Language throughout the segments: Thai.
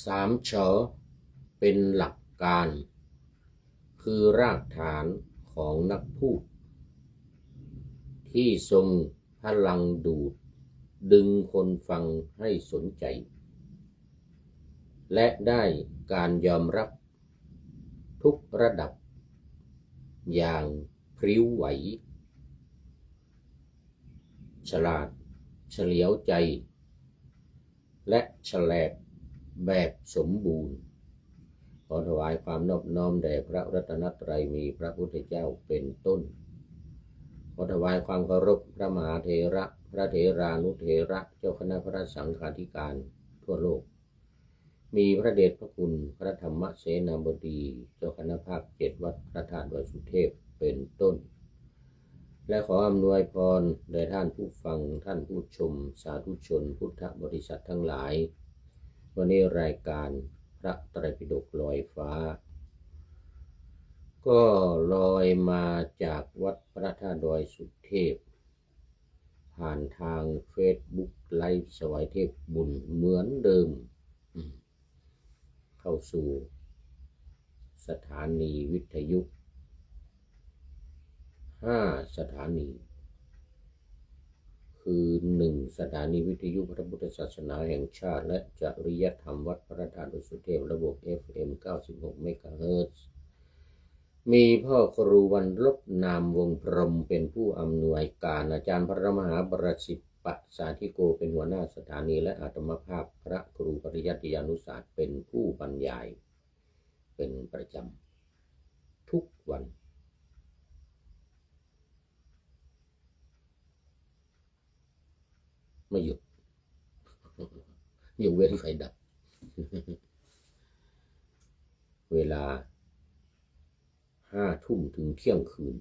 สามชอเป็นหลักการคือรากฐานของนักพูดที่ทรงพลังดูดดึงคนฟังให้สนใจและได้การยอมรับทุกระดับอย่างพริ้วไหวฉลาดเฉลียวใจและแฉลบแบบสมบูรณ์ขอถวายความนอบน้อมแด่พระรัตนตรัยมีพระพุทธเจ้าเป็นต้นขอถวายความเคารพพระมหาเถระพระเถรานุเถระเจ้าคณะพระสังฆาธิการทั่วโลกมีพระเดชพระคุณพระธรรมเสนาบดีเจ้าคณะภาค7วัดพระธาตุดอยสุเทพเป็นต้นและขออำนวยพรแด่ท่านผู้ฟังท่านผู้ชมสาธุชนพุทธบริษัททั้งหลายวันนี้รายการพระไตรปิฎกลอยฟ้าก็ลอยมาจากวัดพระธาตุดอยสุเทพผ่านทางเฟซบุ๊กไลฟ์สวายเทพบุญเหมือนเดิมเข้าสู่สถานีวิทยุ5 สถานีคือ1 สถานีวิทยุพระพุทธศาสนาแห่งชาติและจริยธรรมวัดพระธาตุดอยสุเทพระบบ FM 96 เมกะเฮิรตซ์มีพ่อครูวันลบนามวงพรหมเป็นผู้อำนวยการอาจารย์พระมหาประสิทธิ์ปสาธิโกเป็นหัวหน้าสถานีและอาตมาภาพพระครูปริยัติยานุศาสตร์เป็นผู้บรรยายเป็นประจำทุกวันไม่หยุดยกเว้นไฟดับเวลา5 ทุ่มถึงเที่ยงคืน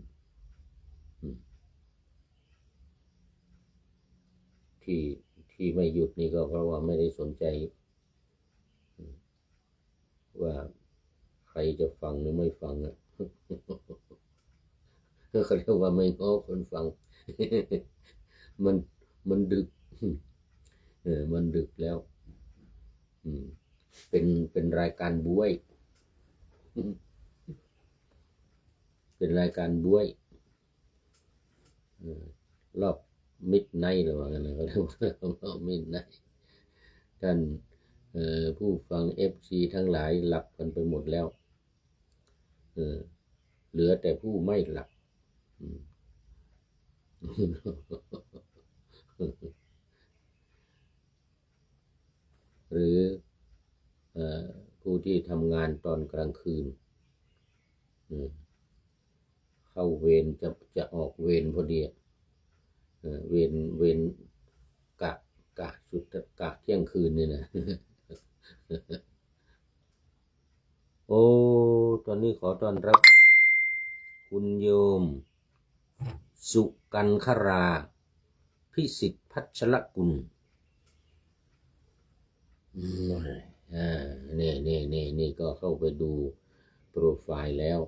ที่ไม่หยุดนี่ก็เพราะว่าไม่ได้สนใจว่าใครจะฟังหรือไม่ฟังอ่ะเขาเรียกว่าไม่ง้อคนฟังมันดึกมันดึกแล้วเป็นรายการบ้วยเป็นรายการบ้วยรอบมิดไนท์หรือว่าอะไรเขาเรียกว่ารอบมิดไนท์ท่านผู้ฟัง FC ทั้งหลายหลับกันไปหมดแล้วเหลือแต่ผู้ไม่หลับหรือผู้ที่ทำงานตอนกลางคืนเข้าเวรจะออกเวรพอดีเวรกะสุดกะเที่ยงคืนนี่นะโอ้ตอนนี้ขอต้อนรับคุณโยมสุกันคราพิสิทธิ์พัชรกุลนี่ก็เข้าไปดูโปรไฟล์แล้ว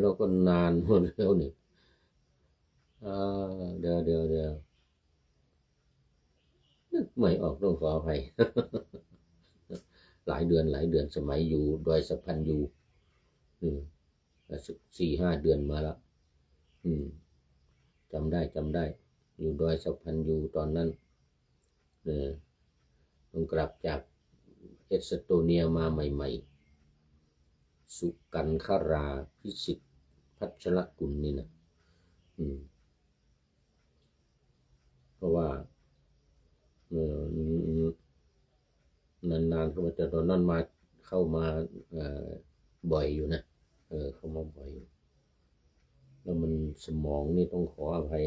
แล้วก็นานหมดแล้วนี่เดี๋ยวนึกไม่ออกต้องขออภัย หลายเดือนสมัยอยู่ดอยสะพันอยู่4-5 เดือนมาแล้วจำได้อยู่ดอยสะพันอยู่ตอนนั้นต้องกลับจากเอสโตเนียมาใหม่ๆสุกันคราพิสิทธิ์พัชรกุลนี่นะเพราะว่านานๆเข้ามาแต่ตอนนั้นเข้ามาบ่อยอยู่นะเข้ามาบ่อยแล้วมันสมองนี่ต้องขออภัย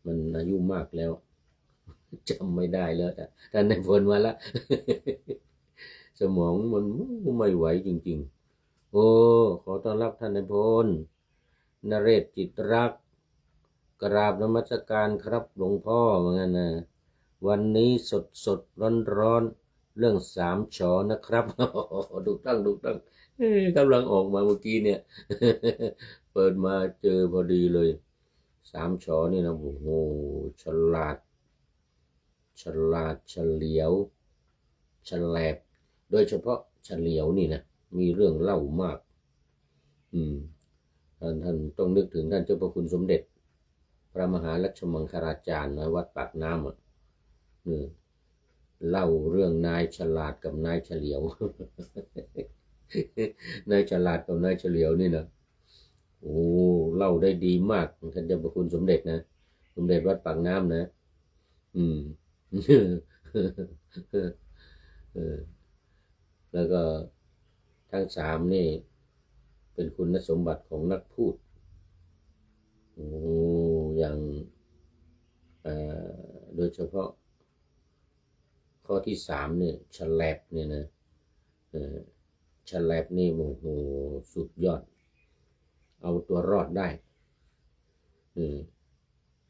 มันอายุมากแล้วจำไม่ได้แล้วท่านในพลมาละ สมองมันไม่ไหวจริงๆโอ้ขอต้อนรับท่านในพลนเรศจิตรักกราบนมัสการครับหลวงพ่อเหมือนกันนะวันนี้สดร้อนเรื่อง3 ชอนะครับถูกต้องกำลังออกมาเมื่อกี้เนี่ย เปิดมาเจอพอดีเลย3 ชอนี่นะโอ้โหฉ ฉลาดเฉลียวฉลาดโดยเฉพาะเฉลียวนี่นะมีเรื่องเล่ามากท่านต้องนึกถึงท่านเจ้าพระคุณสมเด็จพระมหาลักษมังคลาจารย์นะวัดปากน้ำเล่าเรื่องนายฉลาดกับนายเฉลียวนายฉลาดกับนายเฉลียวนี่นะโอ้เล่าได้ดีมากท่านเจ้าพระคุณสมเด็จนะสมเด็จวัดปากน้ำนะแล้วก็ทั้งสามนี่เป็นคุณสมบัติของนักพูดอย่างโดยเฉพาะข้อที่สามเนี่ยฉลาดเนี่ยนะฉลาดนี่โอ้โหสุดยอดเอาตัวรอดได้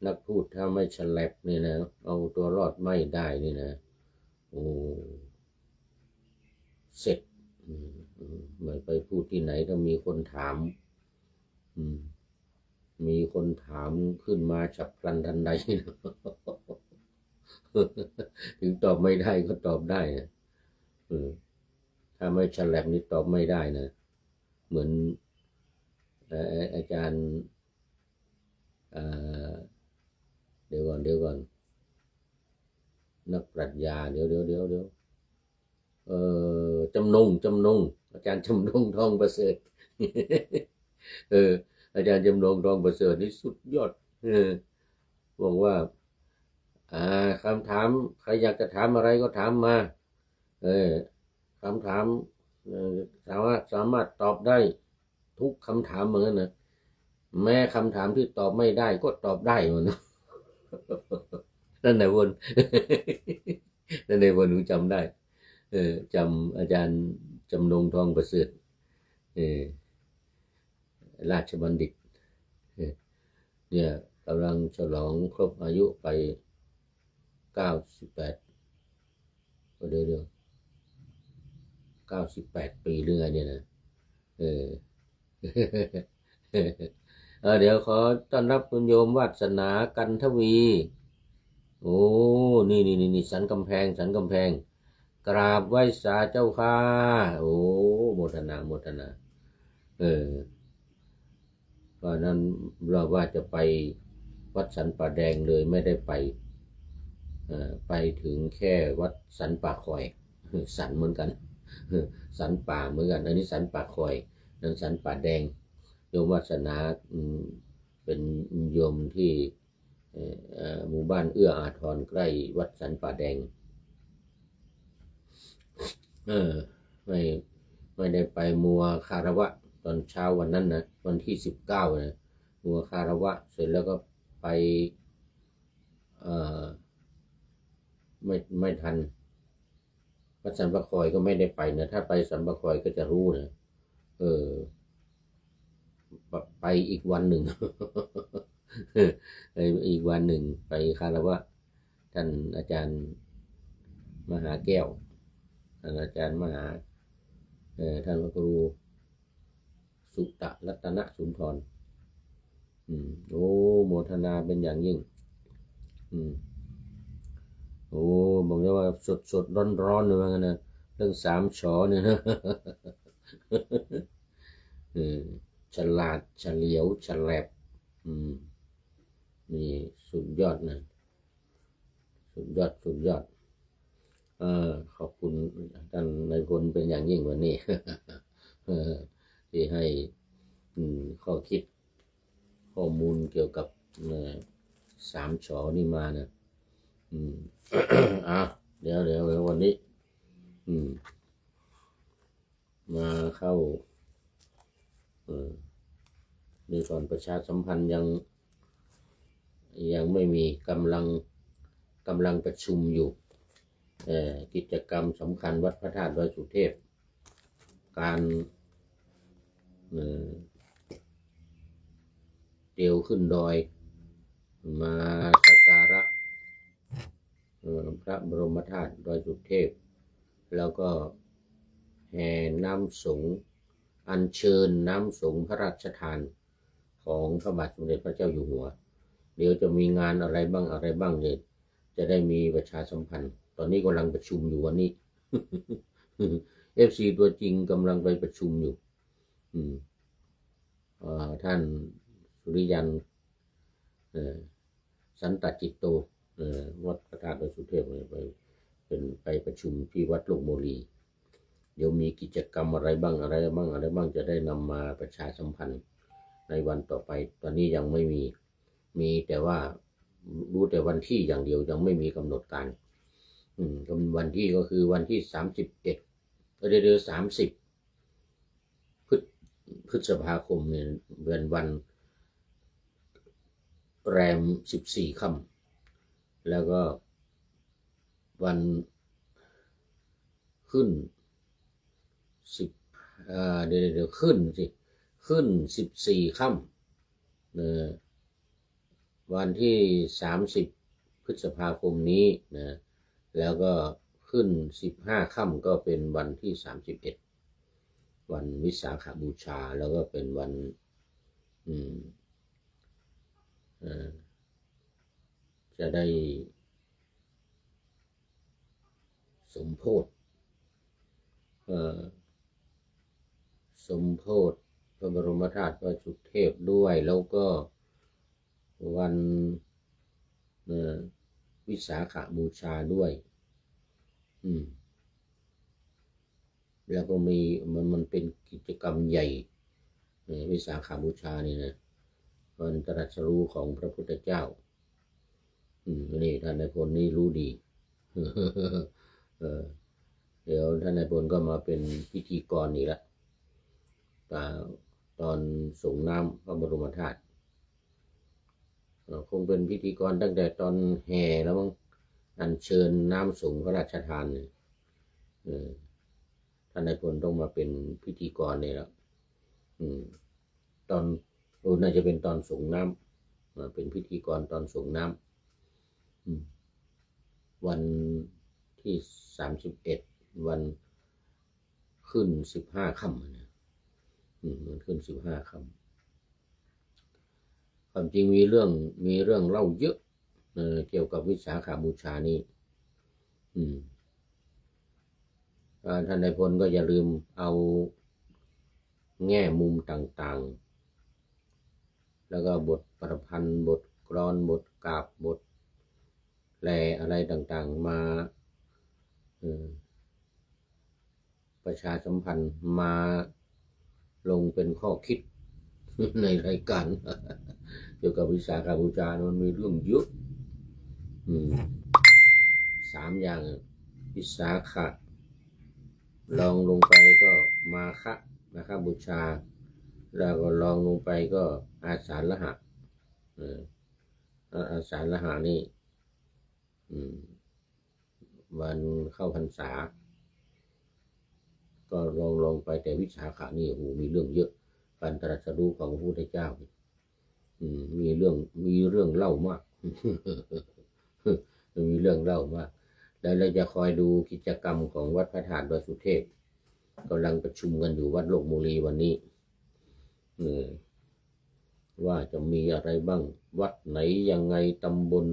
นักพูดถ้าไม่ฉลาดเนี่ยนะเอาตัวรอดไม่ได้นี่นะโอ้เสร็จไม่ไปพูดที่ไหนถ้ามีคนถามมีคนถามขึ้นมาฉับพลันทันใดถึงตอบไม่ได้ก็ตอบได้นะถ้าไม่ฉลาดนี่ตอบไม่ได้นะเหมือนอาจารย์เดี๋ยวก่อนนักปรัชญาเดี๋ยวจำนงอาจารย์จำนงทองประเสริฐอาจารย์จำนงทองประเสริฐนี่สุดยอดบอกว่าคำถามใครอยากจะถามอะไรก็ถามมาคำถามสามารถตอบได้ทุกคำถามเหมือนกันนะแม้คำถามที่ตอบไม่ได้ก็ตอบได้เหมือนกันนั่นไหนวนหนูจำได้จำอาจารย์จำนงทองประเสริฐราชบัณฑิตเนี่ยกำลังฉลองครบอายุไป98เดี๋ยว98 ปีหรือไงเนี่ยนะเดี๋ยวขอต้อนรับคุณโยมวาสนากันทวีโอ้นี่สันกำแพงกราบไหว้สาเจ้าค่ะโอ้โมทนาตอนนั้นเราว่าจะไปวัดสันป่าแดงเลยไม่ได้ไปถึงแค่วัดสันป่าคอยสันเหมือนกันสันป่าเหมือนกันอันนี้สันป่าคอยนั่นสันป่าแดงโยมวาสนาเป็นโยมที่หมู่บ้านเอื้ออาทรใกล้วัดสันป่าแดงไม่ได้ไปมัวคารวะตอนเช้าวันนั้นนะวันที่19นะมัวคารวะเสร็จแล้วก็ไปไม่ทันวัดสันป่าคอยก็ไม่ได้ไปนะถ้าไปสันป่าคอยก็จะรู้นะไปอีกวันหนึ่ง อีกวันหนึ่งไปคารวะท่านอาจารย์มหาแก้วท่านอาจารย์มหาท่านพระครูสุตะรัตนสุนทรโอ้โมทนาเป็นอย่างยิ่งโอ้บอกเลยว่าสดร้อนเลยว่างั้นนะเรื่อง3 ฉอเนี่ยนะฉลาดเฉลียวฉลาดนี่สุดยอดนะสุดยอดขอบคุณท่านนายพลเป็นอย่างยิ่งวันนี้ ที่ให้ข้อคิดข้อมูลเกี่ยวกับ3 ฉอนี่มานะเดี๋ยววันนี้มาเข้านี่ก่อนประชาสัมพันธ์ยังไม่มีกำลังประชุมอยู่กิจกรรมสำคัญวัดพระธาตุดอยสุเทพการเดี่ยวขึ้นดอยมาสักการะพระบรมธาตุดอยสุเทพแล้วก็แห่น้ำสงฆ์อัญเชิญน้ำสงฆ์พระราชทานของพระบาทสมเด็จพระเจ้าอยู่หัวเดี๋ยวจะมีงานอะไรบ้างเนี่ย จะได้มีประชาสัมพันธ์ ตอนนี้กำลังประชุมอยู่วันนี้ FC ตัวจริงกำลังไปประชุมอยู่ท่านสุริยันสันตจิตโตวัดพระธาตุดอยสุเทพไปประชุมที่วัดโลกโมลีเดี๋ยวมีกิจกรรมอะไรบ้างจะได้นำมาประชาสัมพันธ์ในวันต่อไปตอนนี้ยังไม่มีแต่ว่ารู้แต่วันที่อย่างเดียวยังไม่มีกำหนดการวันที่ก็คือวันที่31เดือน30พฤษภาคมเนี่ยเป็นวันแรม14 ค่ำแล้วก็วันขึ้นเดี๋ยวขึ้น14 ค่ำวันที่30พฤษภาคมนี้นะแล้วก็ขึ้น15 ค่ำก็เป็นวันที่31วันวิสาขบูชาแล้วก็เป็นวันจะได้สมโภชพระบรมธาตุดอยสุเทพด้วยแล้วก็วันวิสาขบูชาด้วยแล้วก็มีมันเป็นกิจกรรมใหญ่วิสาขบูชานี่นะวันตรัสรู้ของพระพุทธเจ้านี่ท่านนายพลนี่รู้ดี เดี๋ยวท่านนายพลก็มาเป็นพิธีกรอีกแล้วตอนส่งน้ำพระบรมธาตุคงเป็นพิธีกรตั้งแต่ตอนแห่แล้วมั้งอัญเชิญน้ำส่งพระราชทานท่านนายพลต้องมาเป็นพิธีกรเนี่ยแล้วตอนน่าจะเป็นตอนส่งน้ำเป็นพิธีกรตอนส่งน้ำวันที่31วันขึ้น15 ค่ำนะมันขึ้น15 ค่ำความจริงมีเรื่องเล่าเยอะเกี่ยวกับวิสาขบูชานี้ท่านนายพลก็อย่าลืมเอาแง่มุมต่างๆแล้วก็บทประพันธ์บทกลอนบทกาบบทแปลอะไรต่างๆมาประชาสัมพันธ์มาลงเป็นข้อคิดในรายการเกี่ยวกับวิสาขบูชามันมีเรื่องเยอะ3 อย่างวิสาขะลองลงไปก็มาฆบูชาแล้วก็ลองลงไปก็อาสาฬหะอาสาฬหะนี่วันเข้าพรรษาก็ลองไปแต่วิสาขะนี่โอ้โหมีเรื่องเยอะการตรัสรู้ของพระพุทธเจ้ามีเรื่องเล่ามาก มีเรื่องเล่ามากแล้วเราจะคอยดูกิจกรรมของวัดพระธาตุดอยสุเทพกำลังประชุมกันอยู่วัดโลกโมลีวันนี้ว่าจะมีอะไรบ้างวัดไหนยังไงตำบล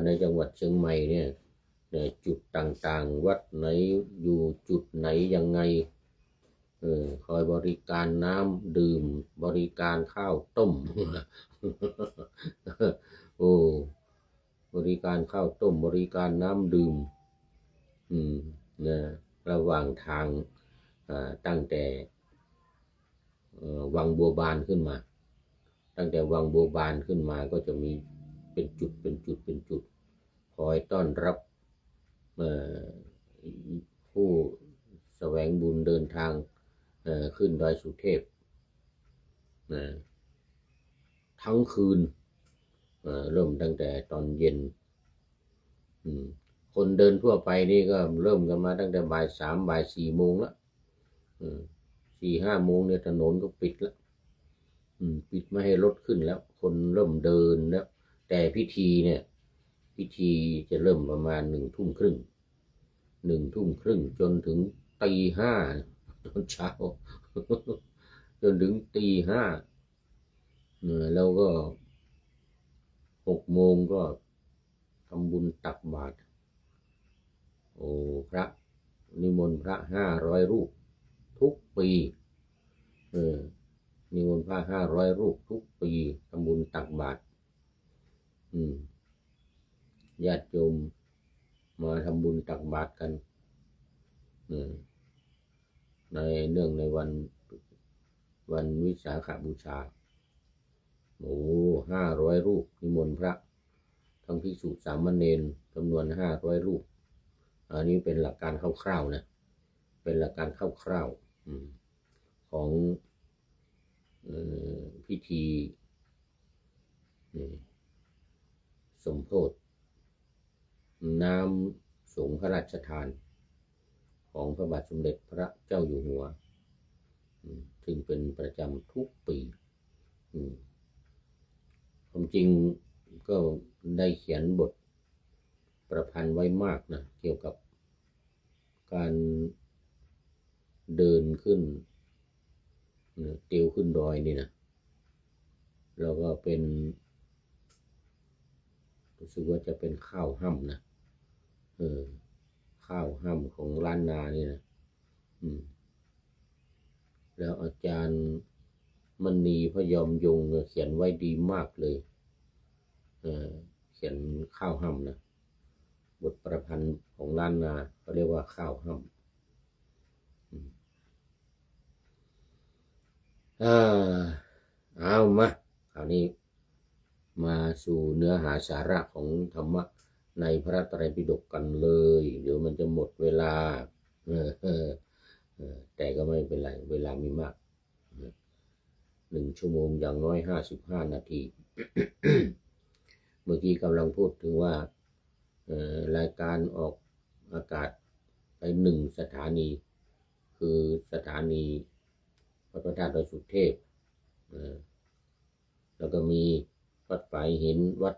ในจังหวัดเชียงใหม่เนี่ยจุดต่างๆวัดไหนอยู่จุดไหนยังไงคอยบริการน้ำดื่มบริการข้าวต้ม โอ้บริการข้าวต้มบริการน้ำดื่มระหว่างทางตั้งแต่วังบัวบานขึ้นมาตั้งแต่วังบัวบานขึ้นมาก็จะมีเป็นจุดคอยต้อนรับผู้แสวงบุญเดินทางขึ้นดอยสุเทพทั้งคืนเริ่มตั้งแต่ตอนเย็นคนเดินทั่วไปนี่ก็เริ่มกันมาตั้งแต่บ่าย 3บ่าย 4 โมงแล้ว4-5 โมงเนี่ยถนนก็ปิดแล้วปิดไม่ให้รถขึ้นแล้วคนเริ่มเดินแล้วแต่พิธีจะเริ่มประมาณ1 ทุ่มครึ่งจนถึงตี 5ตอนเช้า จนถึงตี 5แล้วก็6 โมงก็ถ ำบุญตักบาตรโอ้พระนิมนต์พระ500 รูปทุกปีนิมนต์พระ500 รูปทุกปีทำบุญตักบาตรญาติโยมมาทำบุญตักบาตรกันในเนื่องในวันวิสาขบูชา500 รูปนิมนต์พระทั้งภิกษุสามเณรจำนวน500 รูปอันนี้เป็นหลักการคร่าวๆนะเป็นหลักการคร่าวๆของพิธีสมโภชน้ำสงฆ์พระราชทานของพระบาทสมเด็จพระเจ้าอยู่หัวซึ่งเป็นประจำทุกปีความจริงก็ได้เขียนบทประพันธ์ไว้มากนะเกี่ยวกับการเดินขึ้นเตียวขึ้นดอยนี่นะแล้วก็เป็นรู้สึกว่าจะเป็นข้าวห้ำนะข้าวห้ำของล้านนานี่นะแล้วอาจารย์มณีพยอมยงเขียนไว้ดีมากเลยเขียนข้าวห้ำนะบทประพันธ์ของล้านนาเขาเรียกว่าข้าวห้ำเอามาคราวนี้มาสู่เนื้อหาสาระของธรรมะในพระไตรปิฎกกันเลยเดี๋ยวมันจะหมดเวลาแต่ก็ไม่เป็นไรเวลามีมาก1 ชั่วโมงอย่างน้อย55 นาที เมื่อกี้กำลังพูดถึงว่ารายการออกอากาศไป1 สถานีคือสถานีวัดพระธาตุดอยสุเทพแล้วก็มีวัดฝายหินวัด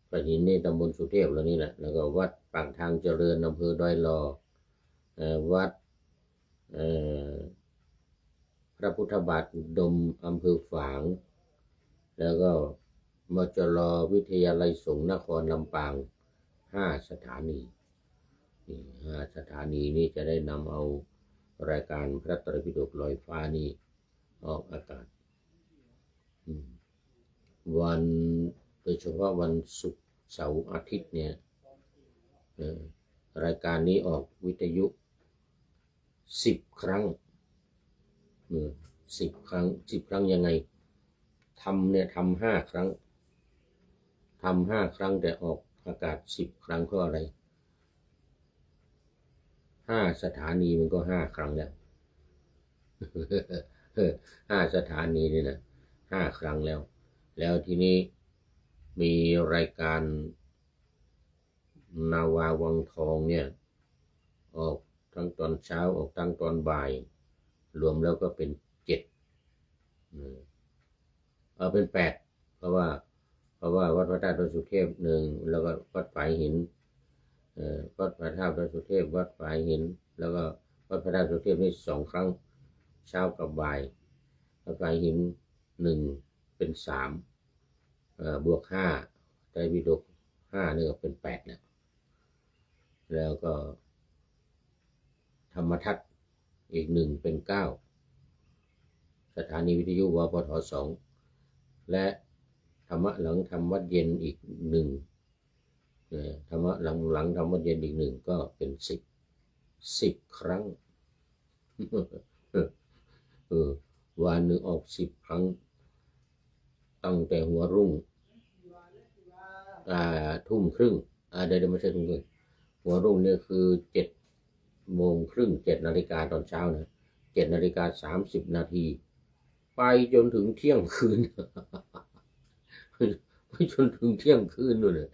ฝายหินนี่ตำบลสุเทพแล้วนี่แหละแล้วก็วัดปากทางเจริญอำเภอดอยลอวัดพระพุทธบาทอุดมอำเภอฝางแล้วก็มจรวิทยาลัยสงฆ์นครลำปาง5 สถานี5 สถานีนี้จะได้นำเอารายการพระไตรปิฎกลอยฟ้านี้ออกอากาศวันโดยเฉพาะวันศุกร์เสาร์อาทิตย์เนี่ยรายการนี้ออกวิทยุ10 ครั้ง10 ครั้ง10 ครั้งยังไงทำ5 ครั้งทำ5 ครั้งแต่ออกอากาศ10 ครั้งเพราะอะไร5 สถานีมันก็5 ครั้งแล้ว5 สถานีนี่นะ5 ครั้งแล้วทีนี้มีรายการนาวาวังทองเนี่ยออกทั้งตอนเช้าออกทั้งตอนบ่ายรวมแล้วก็เป็น7เป็น8เพราะว่าวัดพระธาตุดอยสุเทพ1แล้วก็วัดฝายหินวัดพระธาตุดอยสุเทพวัดฝายหินแล้วก็วัดพระธาตุดอยสุเทพนี่2 ครั้งเช้ากับบ่ายวัดฝายหิน1เป็น3บวก5ไตรปิฎก5นี่ก็เป็น8แล้วก็ธรรมทัศน์อีก1เป็น9สถานีวิทยุวปท2และธรรมะหลังทำวัดเย็นอีก1ธรรมะหลังทำวัดเย็นอีก1ก็เป็น10 ครั้งวันหนึ่งออก10 ครั้งตั้งแต่หัวรุ่งทุ่มครึ่งเดี๋ยวไม่ใช่ทุ่มครึ่งหัวรุ่งเนี่ยคือ7 โมงครึ่ง7 นาฬิกาตอนเช้านะ7 นาฬิกา 30 นาทีไปจนถึงเที่ยงคืนไปจนถึงเที่ยงคืนนู่นเลย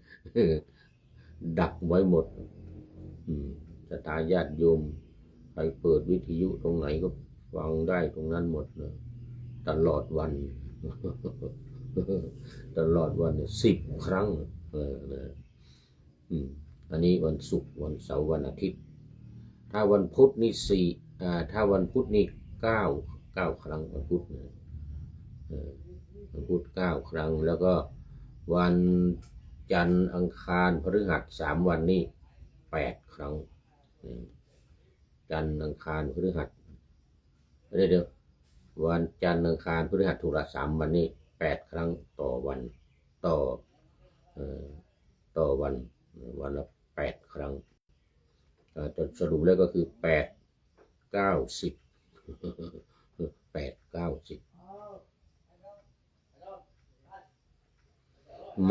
ดักไว้หมดศรัทธาญาติโยมใครเปิดวิทยุตรงไหนก็ฟังได้ตรงนั้นหมดเลยตลอดวันตลอดวัน10 ครั้งอันนี้วันศุกร์วันเสาร์วันอาทิตย์ถ้าวันพุธนี่ถ้าวันพุธนี่9 ครั้งวันพุธวันพุธ9 ครั้งแล้วก็วัน จันทร์อังคารพฤหัส3 วันนี้8 ครั้งจันทร์อังคารพฤหัสเดี๋ยววันจันทร์อังคารพฤหัสถูกละ3 วันนี้8 ครั้งต่อวันต่อต่อวันวันละ8 ครั้งจนสรุปแล้วก็คือ8 9 10 8 9 10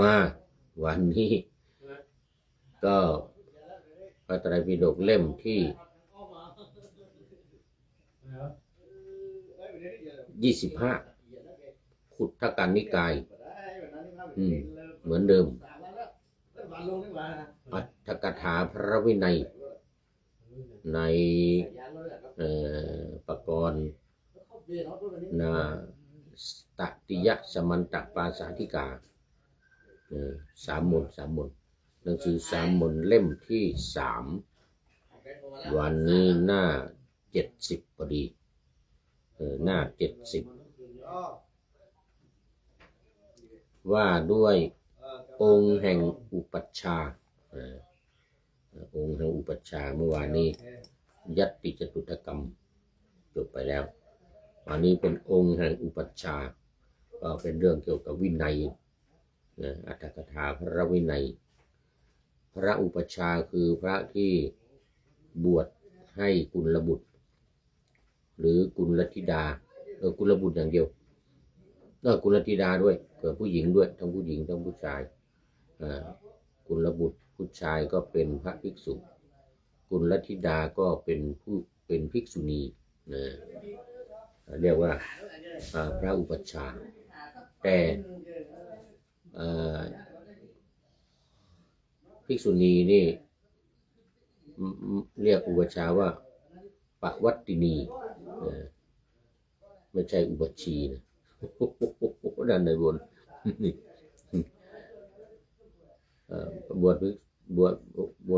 มาวันนี้ก็พระไตรปิฎกเล่มที่25ขุททกนิกายเหมือนเดิมอัตถกถาพระวินัยในปกรณ์นาตติยสมันตปาสาธิกา3 มนหนังสือ3 มนเล่มที่3วันนี้หน้า70พอดีหน้า70ว่าด้วยองค์แห่งอุปัชฌาย์องค์แห่งอุปัชฌาย์เมื่อวานนี้ยัตติจตุตกรรมจบไปแล้ววันนี้เป็นองค์แห่งอุปัชฌาย์ก็เป็นเรื่องเกี่ยวกับวินัยอัตถกถาพระวินัยพระอุปัชฌาย์คือพระที่บวชให้กุลบุตรหรือกุลธิดากุลบุตรอย่างเดียวกุลธิดาด้วยเกิดผู้หญิงด้วยทั้งผู้หญิงทั้งผู้ชายกุลบุตรผู้ชายก็เป็นพระภิกษุกุลธิดาก็เป็นภิกษุณีเรียกว่าพระอุปัชฌาย์แต่ภิกษุณีนี่เรียกอุปัชฌาย์ว่าปวัตตินีไม่ใช่อุปัชชีนะด้านในบนบวช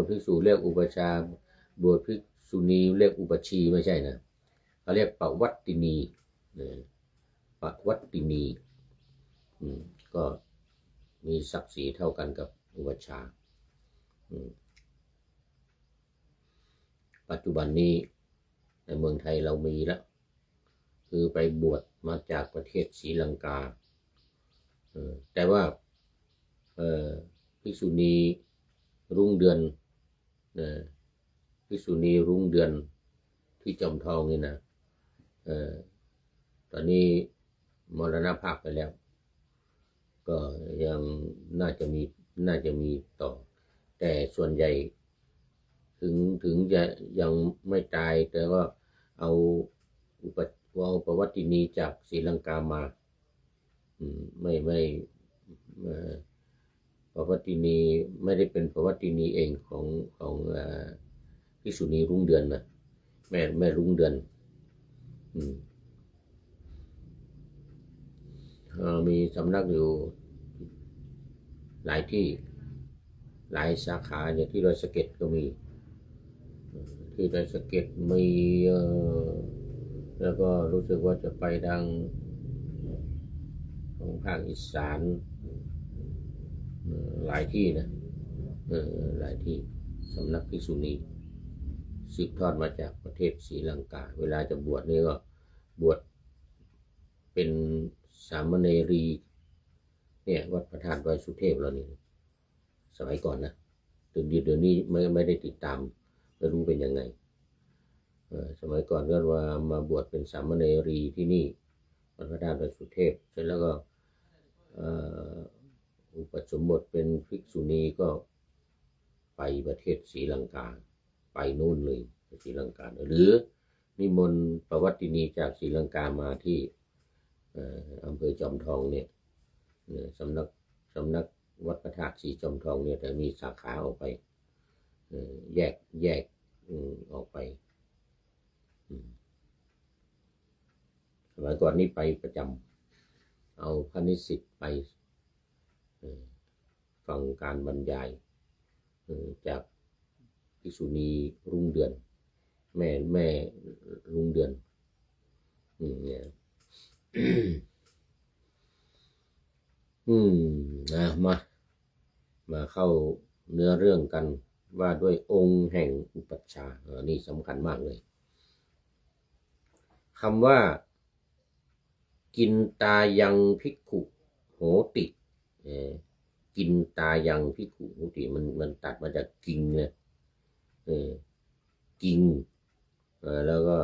ภิกษุเรียกอุปัชฌาย์บวชภิกษุณีเรียกอุปัชชีไม่ใช่นะเขาเรียกปวัตตินีปวัตตินีก็มีศักดิ์ศรีเท่ากันกับอุปัชฌาย์ปัจจุบันนี้ในเมืองไทยเรามีแล้วคือไปบวชมาจากประเทศศรีลังกาแต่ว่าภิกษุณีรุ่งเดือนภิกษุณีรุ่งเดือนที่จอมทองนี่นะตอนนี้มรณภาพไปแล้วก็ยังน่าจะมีต่อแต่ส่วนใหญ่ถึงจะยังไม่ตายแต่ว่าเอาปวัตตินีจากศรีลังกามาไม่ปวัตตินีไม่ได้เป็นปวัตตินีเองของภิกษุณีรุ่งเดือนนะแม่รุ่งเดือนมีสำนักอยู่หลายที่หลายสาขาอย่างที่ดอยสะเก็ดก็มีที่ดอยสะเก็ดมีแล้วก็รู้สึกว่าจะไปดังของภาคอีสานหลายที่นะหลายที่สำนักภิกษุณีสืบทอดมาจากประเทศศรีลังกาเวลาจะบวชนี่ก็บวชเป็นสามเณรีเนี่ยวัดพระธาตุดอยสุเทพเรานี่สมัยก่อนนะเดี๋ยวนี้ไม่ได้ติดตามไม่รู้เป็นยังไงสมัยก่อนก็ว่ามาบวชเป็นสามเณรีที่นี่วัดพระธาตุดอยสุเทพเสร็จแล้วก็อุปสมบทเป็นภิกษุณีก็ไปประเทศศรีลังกาไปนู่นเลยศรีลังกาหรือนิมนต์ปวัตตินีจากศรีลังกามาที่อำเภอจอมทองเนี่ยสำนักวัดพระธาตุศรีจอมทองเนี่ยแต่มีสาขาออกไปแยกออกไปสมัยก่อนนี้ไปประจำเอาพระนิสิตไปฟังการบรรยายจากภิกษุณีรุ่งเดือนแม่รุ่งเดือนเนี่ยมา มาเข้าเนื้อเรื่องกันว่าด้วยองค์แห่งอุปัชฌาย์นี่สำคัญมากเลยคำว่ากินตายังภิกขุโหติกินตายังภิกขุโหติมันตัดมาจากกิงเนี่ยกิงแล้วก็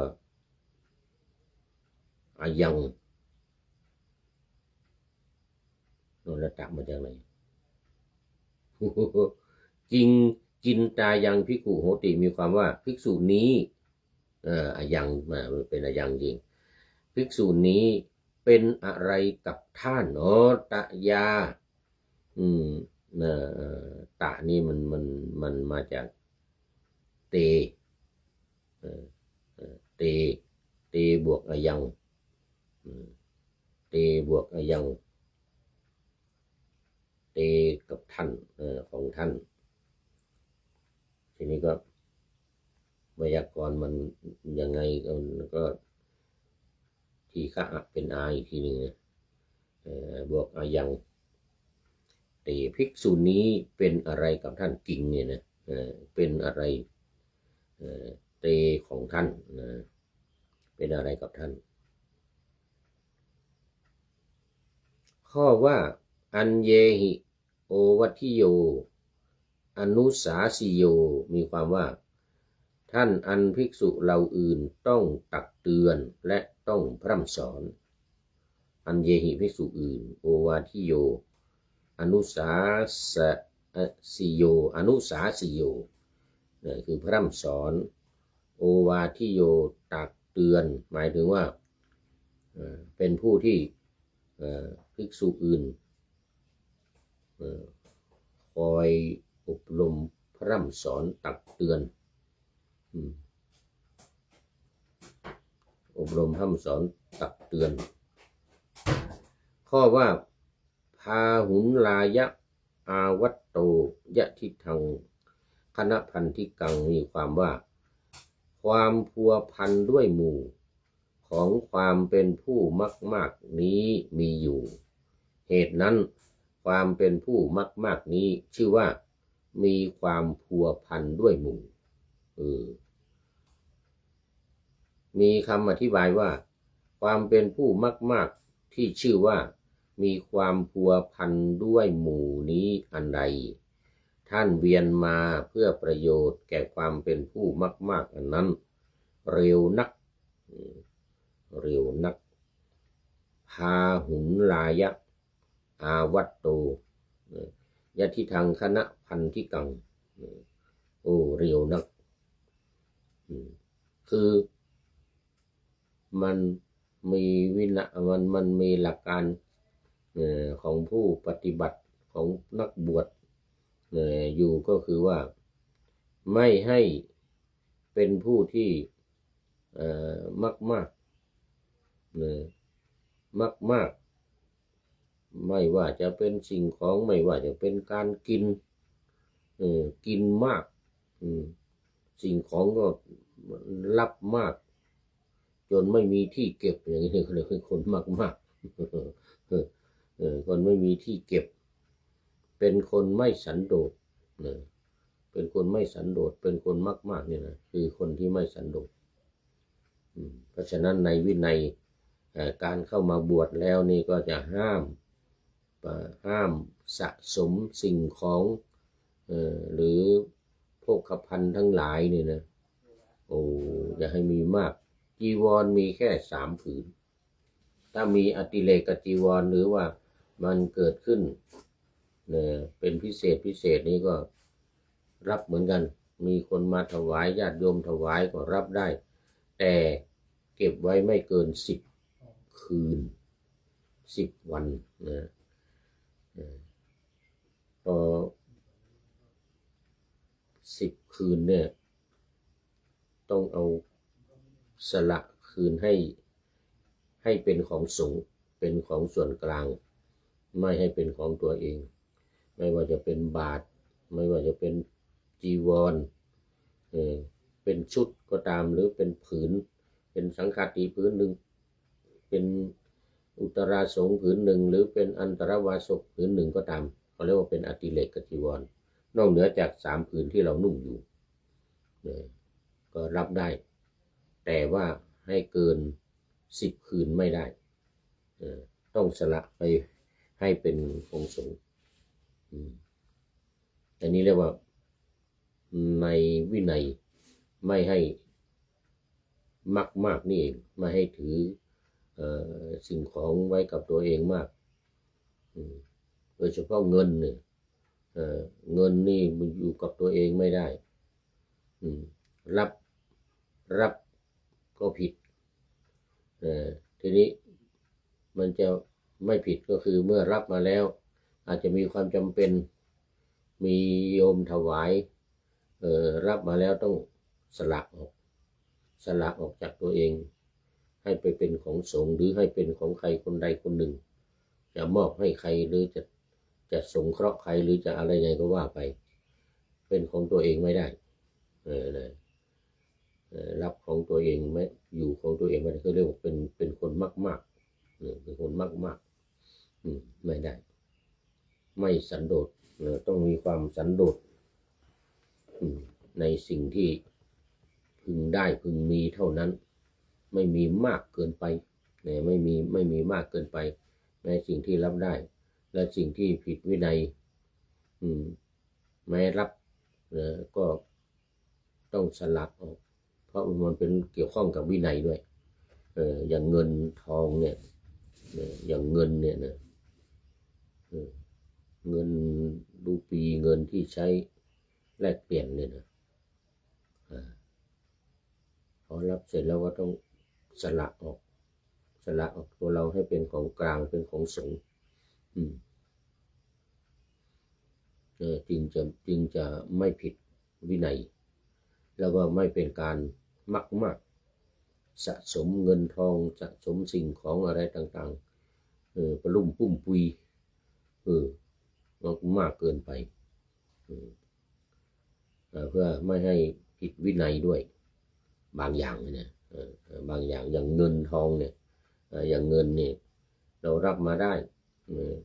อายังโนระตักมาจากไหนกินตายังภิกขุโหติมีความว่าภิกษุนี้อายังมาเป็นอายังจริงภิกษุนี้เป็นอะไรกับท่านตะยาตะนี่มันมาจากเตบวกอายังเตบวกอายังเตกับท่านของท่านทีนี้ก็ไวยากรณ์มันยังไงก็ที่ข้าเป็นอาอีกทีหนึ่งบวกอายังเตภิกษุนี้เป็นอะไรกับท่านกิงเนี่ยนะเป็นอะไรเตของท่านเป็นอะไรกับท่านข้อว่าอัญเยหิโอวัทิโยอนุสาสิโยมีความว่าท่านอันภิกษุเราอื่นต้องตักเตือนและต้องพร่ำสอนอัญเยหิภิกษุอื่นโอวาทิโยอนุสาสิโยอนุสาสิโยคือพร่ำสอนโอวาทิโยตักเตือนหมายถึงว่าเป็นผู้ที่ภิกษุอื่นคอยอบรมพร่ำสอนตักเตือนอบรมพร่ำสอนตักเตือนข้อว่าพาหุนลายะอาวัตโตยะทิทังคณพันธิกังมีความว่าความพัวพันด้วยหมู่ของความเป็นผู้มากๆนี้มีอยู่เหตุนั้นความเป็นผู้มากๆนี้ชื่อว่ามีความพัวพันด้วยหมู่มีคำอธิบายว่าความเป็นผู้มากๆที่ชื่อว่ามีความพัวพันด้วยหมู่นี้อันใดท่านเวียนมาเพื่อประโยชน์แก่ความเป็นผู้มากๆอันนั้นเร็วนักพาหุนลายะอาวัตโตยะทิทังคณพันธิกังโอ้เร็วนักคือมันมีมันมีหลักการของผู้ปฏิบัติของนักบวชอยู่ก็คือว่าไม่ให้เป็นผู้ที่มากไม่ว่าจะเป็นสิ่งของไม่ว่าจะเป็นการกินมากสิ่งของก็รับมากจนไม่มีที่เก็บอย่างนี้เขาเรียกคนมากคนไม่มีที่เก็บเป็นคนไม่สันโดษเป็นคนไม่สันโดษเป็นคนมากเนี่ยนะคือคนที่ไม่สันโดษเพราะฉะนั้นในวินัยการเข้ามาบวชแล้วนี่ก็จะห้ามสะสมสิ่งของหรือโภคภัณฑ์ทั้งหลายนี่นะอย่าให้มีมากจีวรมีแค่3 ผืนถ้ามีอติเรกจีวรหรือว่ามันเกิดขึ้นเป็นพิเศษนี้ก็รับเหมือนกันมีคนมาถวายญาติโยมถวายก็รับได้แต่เก็บไว้ไม่เกิน10 คืน10 วันนะพอ10 คืนเนี่ยต้องเอาสละคืนให้เป็นของสงฆ์เป็นของส่วนกลางไม่ให้เป็นของตัวเองไม่ว่าจะเป็นบาตรไม่ว่าจะเป็นจีวรเป็นชุดก็ตามหรือเป็นผืนเป็นสังฆาติผืนหนึ่งเป็นอุตราสงฆ์ผืนหนึ่งหรือเป็นอันตรวาสกผืนหนึ่งก็ตาม เขาเรียกว่าเป็นอติเลกจีวรนอกเหนือจาก3 ผืนที่เรานุ่งอยู่ก็รับได้แต่ว่าให้เกิน10 คืนไม่ได้ต้องสละไปให้เป็นของสงฆ์อันนี้เรียกว่าในวินัยไม่ให้มากนี่เองไม่ให้ถือสิ่งของไว้กับตัวเองมากโดยเฉพาะเงินเนี่ยเงินนี่มันอยู่กับตัวเองไม่ได้รับก็ผิดทีนี้มันจะไม่ผิดก็คือเมื่อรับมาแล้วอาจจะมีความจำเป็นมีโยมถวายรับมาแล้วต้องสละออกจากตัวเองให้ไปเป็นของสงฆ์หรือให้เป็นของใครคนใดคนหนึ่งจะมอบให้ใครหรือจะสงเคราะห์ใครหรือจะอะไรไงก็ว่าไปเป็นของตัวเองไม่ได้รับของตัวเองไม่อยู่ของตัวเองไม่ได้เขาเรียกว่าเป็นคนมากเป็นคนมากไม่ได้ไม่สันโดษต้องมีความสันโดษในสิ่งที่พึงได้พึงมีเท่านั้นไม่มีมากเกินไปไม่มีมากเกินไปในสิ่งที่รับได้และสิ่งที่ผิดวินัยแม้รับก็ต้องสละออกเพราะมันเป็นเกี่ยวข้องกับวินัยด้วยอย่างเงินทองเนี่ยอย่างเงินเนี่ยนะเงินรูปีเงินที่ใช้แลกเปลี่ยนเนี่ยนะพอรับเสร็จแล้วก็ต้องสละออกตัวเราให้เป็นของกลางเป็นของสงฆ์จึงจะไม่ผิดวินัยแล้วก็ไม่เป็นการมากสะสมเงินทองสะสมสิ่งของอะไรต่างๆประลุ่มปุ้มปุยมากเกินไปเพื่อไม่ให้ผิดวินัยด้วยบางอย่างเนี่ยบางอย่างอย่างเงินทองเนี่ยอย่างเงินเนี่ยเรารับมาได้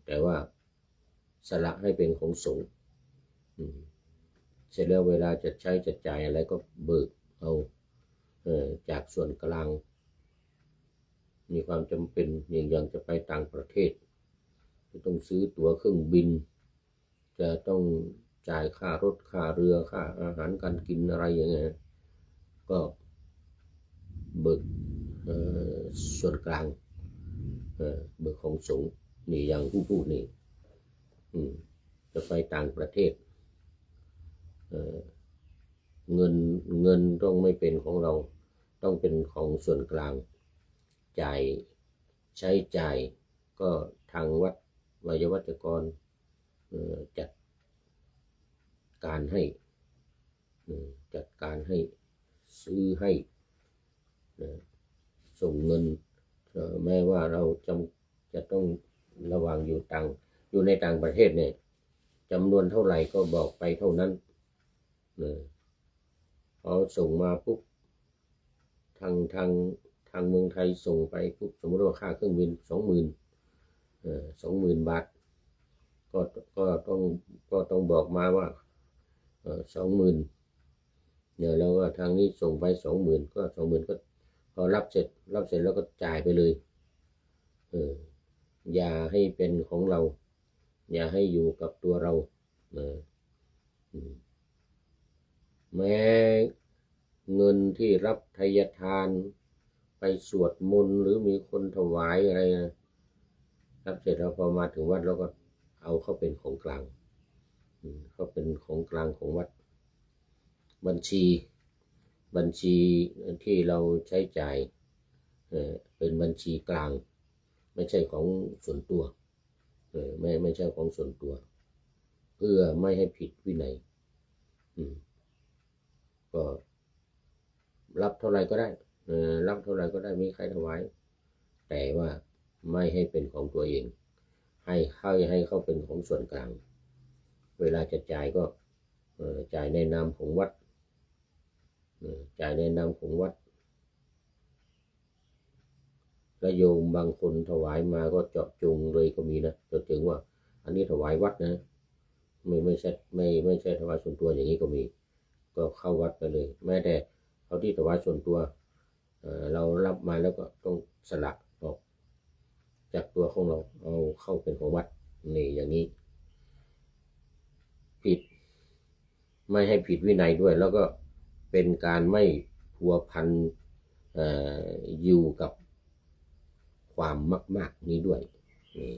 แต่ว่าสละให้เป็นของสงฆ์เสร็จแล้วเวลาจะใช้จะจ่ายอะไรก็เบิกเอาจากส่วนกลางมีความจำเป็นอย่างจะไปต่างประเทศจะต้องซื้อตั๋วเครื่องบินจะต้องจ่ายค่ารถค่าเรือค่าอาหารการกินอะไรอย่างเงี้ยก็เบิกส่วนกลางเบิกของสงฆ์นี่อย่างผู้พูดนี่จะไปต่างประเทศเงินต้องไม่เป็นของเราต้องเป็นของส่วนกลางใช้จ่ายก็ทางวัดวิยวัจกรจัดการให้ซื้อให้ส่งเงินแม้ว่าเราจะต้องระหว่างอยู่ในต่างประเทศเนี่ยจำนวนเท่าไหร่ก็บอกไปเท่านั้นพอส่งมาปุ๊บทางเมืองไทยส่งไปปุ๊บสมมติว่าค่าเครื่องบิน 20,000 บาทก็ต้องบอกมาว่า20,000เนี่ยแล้วก็ทางนี้ส่งไป 20,000ก็ 20,000ก็พอรับเสร็จแล้วก็จ่ายไปเลยอย่าให้เป็นของเราอย่าให้อยู่กับตัวเราแม้เงินที่รับทายทานไปสวดมนต์หรือมีคนถวายอะไรนะรับเสร็จแล้วพอมาถึงวัดเราก็เอาเข้าเป็นของกลางเขาเป็นของกลางของวัดบัญชีที่เราใช้จ่ายเป็นบัญชีกลางไม่ใช่ของส่วนตัวไม่ใช่ของส่วนตัวเพื่อไม่ให้ผิดวินัยก็รับเท่าไหร่ก็ได้รับเท่าไหร่ก็ได้มีใครถวายแต่ว่าไม่ให้เป็นของตัวเองให้เข้าเป็นของส่วนกลางเวลาจะจ่ายก็จ่ายในนามของวัดจ่ายในนามของวัดและโยมบางคนถวายมาก็เจาะจงเลยก็มีนะเจาะจงว่าอันนี้ถวายวัดนะ ไม่ใช่ถวายส่วนตัวอย่างนี้ก็มีก็เข้าวัดไปเลยแม้แต่เขาที่ถวายส่วนตัวเรารับมาแล้วก็ต้องสลักออกจากตัวของเราเอาเข้าเป็นของวัดนี่อย่างนี้ผิดไม่ให้ผิดวินัยด้วยแล้วก็เป็นการไม่พัวพันอยู่กับความมากๆนี้ด้วยนี่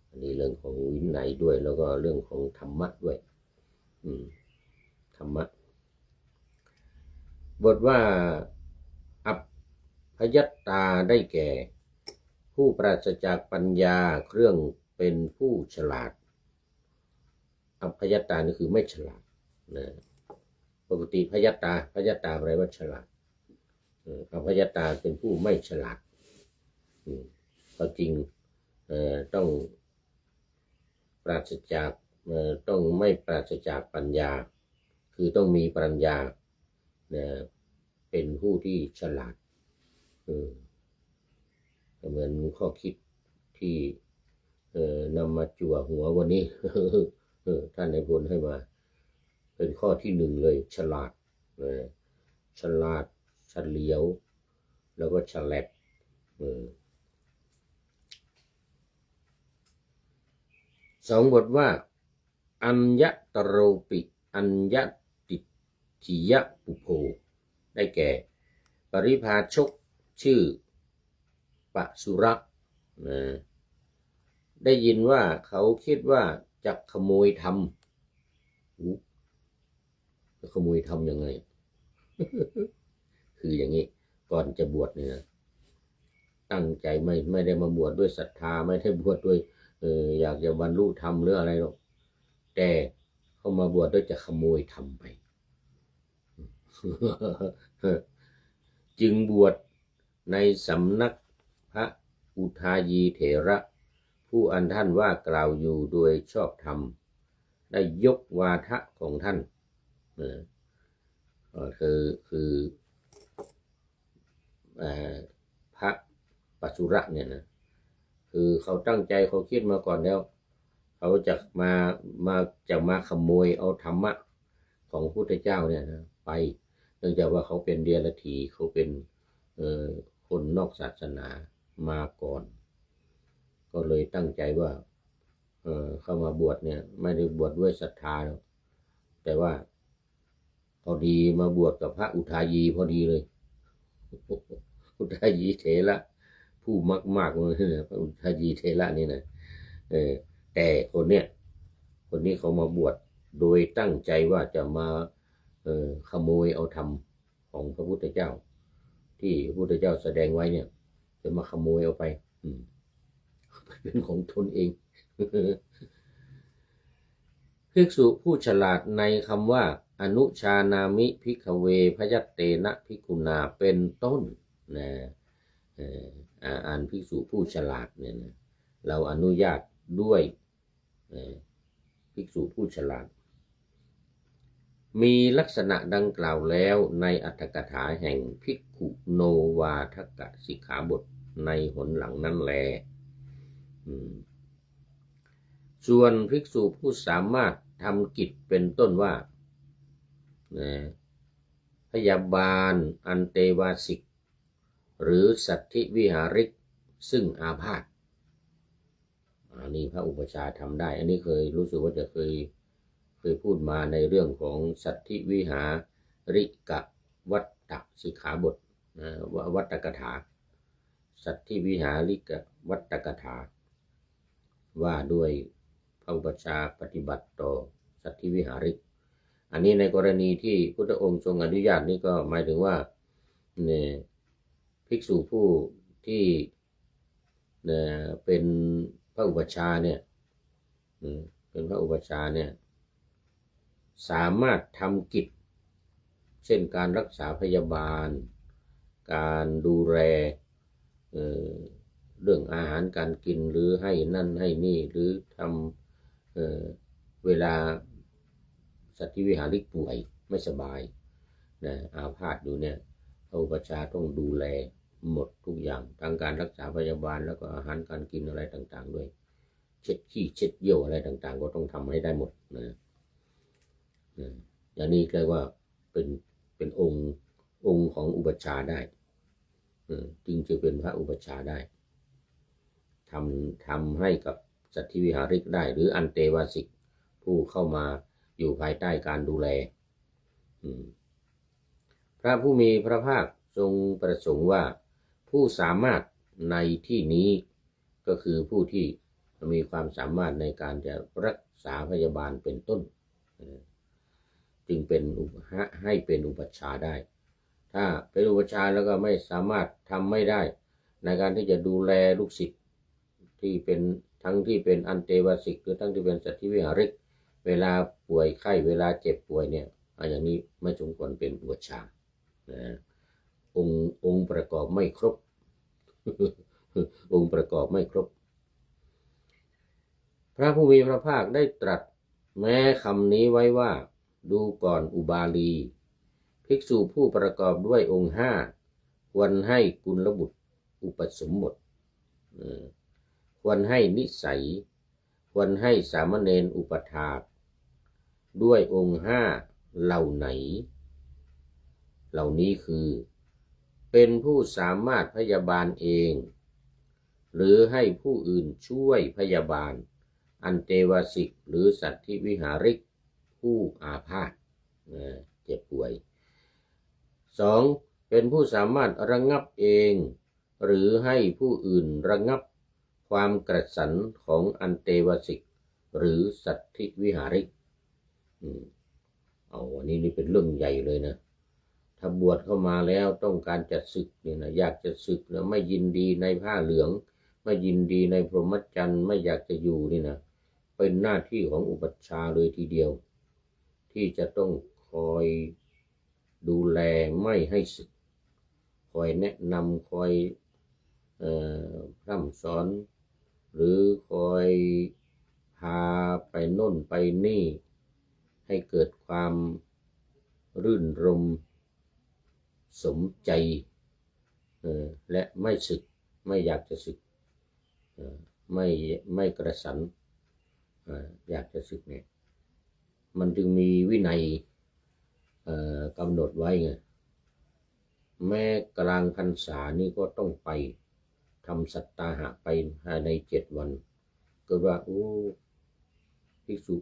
อันนี้เรื่องของวินัยด้วยแล้วก็เรื่องของธรรมะด้วยธรรมะบทว่าอัพพยัตตาได้แก่ผู้ปราศจากปัญญาเครื่องเป็นผู้ฉลาดอัพพยัตตานี่คือไม่ฉลาดนะปกติพยัตตาแปลว่าฉลาดอัพพยัตตาเป็นผู้ไม่ฉลาดก็จริงต้องปราศจากต้องไม่ปราศจากปัญญาคือต้องมีปัญญาเป็นผู้ที่ฉลาดเหมือนข้อคิดที่นำมาจั่วหัววันนี้ท่านในพลให้มาเป็นข้อที่หนึ่งเลยฉลาดฉลาดเฉลียวแล้วก็ฉลาดสองบทว่าอัญญตโรปิอัญญติทิยปุโภได้แก่ปริภาชกชื่อปสุระได้ยินว่าเขาคิดว่าจะขโมยทำจะขโมยทำยังไง คืออย่างนี้ก่อนจะบวชเนี่ยตั้งใจไม่ได้มาบวชด้วยศรัทธาไม่ได้บวชด้วยอยากจะบรรลุธรรมหรืออะไรหรอกแต่เขามาบวชด้วยจะขโมยทำไป จึงบวชในสำนักพระอุทายีเถระผู้อันท่านว่ากล่าวอยู่โดยชอบธรรมได้ยกวาทะของท่านคือพระปสุระเนี่ยนะคือเขาตั้งใจเขาคิดมาก่อนแล้วเขาจะมาขโมยเอาธรรมะของพระพุทธเจ้าเนี่ยนะไปเนื่องจากว่าเขาเป็นเดรัจฉีเขาเป็นคนนอกศาสนามาก่อนก็เลยตั้งใจว่าเข้ามาบวชเนี่ยไม่ได้บวชด้วยศรัทธาหรอกแต่ว่าพอดีมาบวชกับพระอุทายีพอดีเลยอุทายีเถระผู้มากเลยนะพระอุทายีเถระนี่นะแต่คนนี้เขามาบวชโดยตั้งใจว่าจะมาขโมยเอาธรรมของพระพุทธเจ้าที่พระพุทธเจ้าแสดงไว้เนี่ยจะมาขโมยเอาไปเป็นของตนเองภิกษุผู้ฉลาดในคำว่าอนุชานามิภิกขเวพยัตเตนะภิกขุนาเป็นต้นนะอ่านภิกษุผู้ฉลาดเนี่ยนะเราอนุญาตด้วยภิกษุผู้ฉลาดมีลักษณะดังกล่าวแล้วในอรรถกถาแห่งภิกขุโนวาทกสิกขาบทในหนหลังนั้นแลส่วนภิกษุผู้สามารถทำกิจเป็นต้นว่าพยาบาลอันเตวาสิกหรือสัตถิวิหาริกซึ่งอาพาธอันนี้พระอุปชาทำได้อันนี้เคยรู้สึกว่าจะเคยพูดมาในเรื่องของสัตถิวิหาริกวัตตสิกขาบทวัตตกถาสัตถิวิหาริกวัตตกถาว่าด้วยพระอุปชาปฏิบัติต่อสัตถิวิหาริกอันนี้ในกรณีที่พุทธองค์ทรงอนุญาตนี่ก็หมายถึงว่าภิกษุผู้ที่เป็นพระอุปชาเนี่ยเป็นพระอุปชาเนี่ยสามารถทำกิจเช่นการรักษาพยาบาลการดูแลเรื่องอาหารการกินหรือให้นั่นให้นี่หรือทำเวลาสัตถิวิหาริกป่วยไม่สบายอาพาธอยู่เนี่ยพระอุปชาต้องดูแลหมดทุกอย่างทั้งการรักษาพยาบาลแล้วก็อาหารการกินอะไรต่างๆด้วยเช็ดขี้เช็ดเยี่ยวอะไรต่างๆก็ต้องทำให้ได้หมดนะ อย่างนี้เรียกว่าเป็นองค์ของอุปัชฌาย์ได้จึงจะเป็นพระอุปัชฌาย์ได้ทำให้กับสัตถิวิหาริกได้หรืออันเตวาสิกผู้เข้ามาอยู่ภายใต้การดูแลพระผู้มีพระภาคทรงประสงค์ว่าผู้สามารถในที่นี้ก็คือผู้ที่มีความสามารถในการจะรักษาพยาบาลเป็นต้นจึงเป็นให้เป็นอุปัชฌาย์ได้ถ้าเป็นอุปัชฌาย์แล้วก็ไม่สามารถทำไม่ได้ในการที่จะดูแลลูกศิษย์ที่เป็นทั้งที่เป็นอันเตวาสิกหรือทั้งที่เป็นสัตถิวิหาริกเวลาป่วยไข้เวลาเจ็บป่วยเนี่ยอย่างนี้ไม่สมควรเป็นอุปัชฌาย์องค์ประกอบไม่ครบ องค์ประกอบไม่ครบพระผู้มีพระภาคได้ตรัสแม้คำนี้ไว้ว่าดูก่อนอุบาลีภิกษุผู้ประกอบด้วยองค์ห้าควรให้กุลบุตรอุปสมบทควรให้นิสัยควรให้สามเณรอุปถากด้วยองค์ห้าเหล่าไหนเหล่านี้คือเป็นผู้สามารถพยาบาลเองหรือให้ผู้อื่นช่วยพยาบาลอันเตวาสิกหรือสัตถิวิหาริกผู้อาพาธเจ็บป่วย 2. เป็นผู้สามารถระงับเองหรือให้ผู้อื่นระงับความกระสันของอันเตวาสิกหรือสัตถิวิหาริกอันนี้เป็นเรื่องใหญ่เลยนะถ้าบวชเข้ามาแล้วต้องการจะศึกเนี่ยนะอยากจะศึกนะไม่ยินดีในผ้าเหลืองไม่ยินดีในพรหมจรรย์ไม่อยากจะอยู่นี่นะเป็นหน้าที่ของอุปัชฌาย์เลยทีเดียวที่จะต้องคอยดูแลไม่ให้ศึกคอยแนะนำคอยพร่ำสอนหรือคอยพาไปโน่นไปนี่ให้เกิดความรื่นรมสมใจและไม่ศึกไม่อยากจะศึกไม่กระสันอยากจะศึกเนี่ยมันจึงมีวินัยกำหนดไว้ไงแม้กลางพรรษานี่ก็ต้องไปทำสัตตาหะไปภายใน7 วันก็ว่าภิกษุ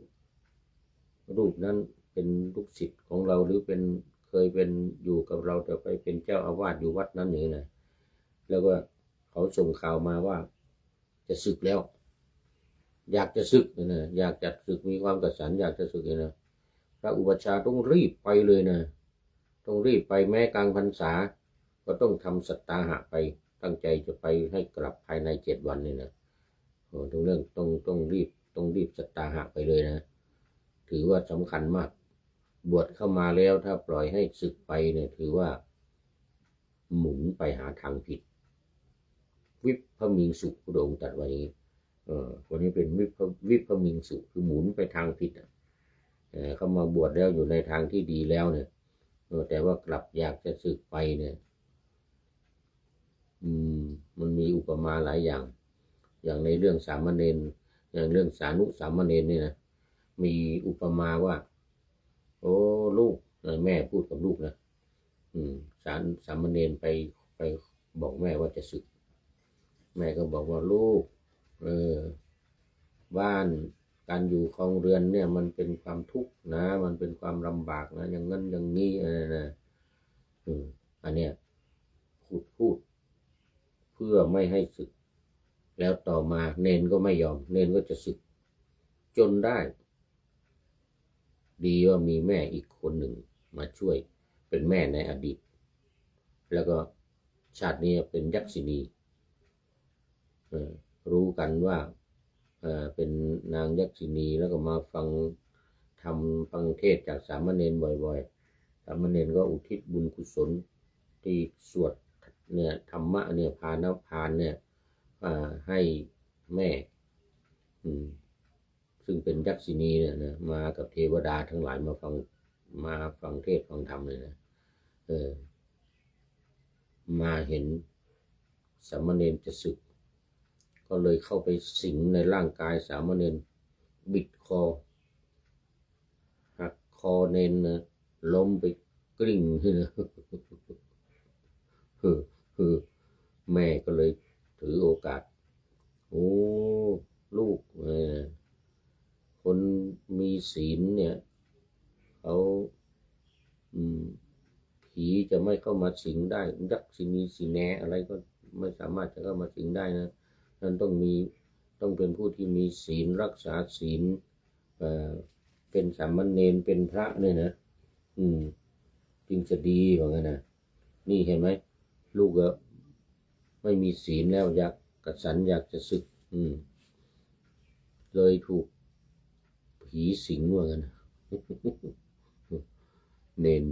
รูปนั้นเป็นลูกศิษย์ของเราหรือเคยเป็นอยู่กับเราแต่ไปเป็นเจ้าอาวาสอยู่วัดนั้นนี่นะแล้วก็เขาส่งข่าวมาว่าจะศึกแล้วอยากจะศึกนะอยากจะศึกมีความกระสันอยากจะศึกนะพระอุปัชฌาย์ต้องรีบไปเลยนะต้องรีบไปแม้กลางพรรษาก็ต้องทำสัตตาหะไปตั้งใจจะไปให้กลับภายใน7 วันนี่นะต้องรีบสัตตาหะไปเลยนะถือว่าสำคัญมากบวชเข้ามาแล้วถ้าปล่อยให้ศึกไปเนี่ยถือว่าหมุนไปหาทางผิดวิปพมิงสุพระองค์ตรัสไว้คนนี้เป็นวิปพมิงสุคือหมุนไปทางผิดเข้ามาบวชแล้วอยู่ในทางที่ดีแล้วเนี่ยแต่ว่ากลับอยากจะศึกไปเนี่ยมันมีอุปมาหลายอย่างในเรื่องสามเณรอย่างเรื่องสานุสามเณรเนี่ยนะมีอุปมาว่าโอ้ลูกแม่พูดกับลูกนะสามเณรไปบอกแม่ว่าจะศึกแม่ก็บอกว่าลูกบ้านการอยู่ครองเรือนเนี่ยมันเป็นความทุกข์นะมันเป็นความลำบากนะอย่างนั้นอย่างนี้นะอันเนี้ยพูดเพื่อไม่ให้ศึกแล้วต่อมาเนนก็ไม่ยอมเนนก็จะศึกจนได้ดีว่ามีแม่อีกคนหนึ่งมาช่วยเป็นแม่ในอดีตแล้วก็ชาตินี้เป็นยักษิณีรู้กันว่าเป็นนางยักษิณีแล้วก็มาฟังเทศจากสามเณรบ่อยๆสามเณรก็อุทิศบุญกุศลที่สวดเนี่ยธรรมะเนี่ยพานเนี่ยให้แม่ซึ่งเป็นยักษิณีเนี่ยนะมากับเทวดาทั้งหลายมาฟังเทศฟังธรรมเลยนะมาเห็นสามเณรจะสึกก็เลยเข้าไปสิงในร่างกายสามเณรบิดคอหักคอ อเนนนะล้มไปกลิ้งนะแม่ก็เลยถือโอกาสโอ้ลูกคนมีศีลเนี่ยเขาผีจะไม่เข้ามาสิงได้ยักษ์สินีสิแนอะไรก็ไม่สามารถจะเข้ามาสิงได้นะนั่นต้องเป็นผู้ที่มีศีลรักษาศีลเป็นสามเณรเป็นพระเนี่ยนะจึงจะดีเหมือนกันนะนี่เห็นไหมลูกก็ไม่มีศีลแล้วอยากกระสันอยากจะศึกเลยถูกผีสิงเหมือนกันเนน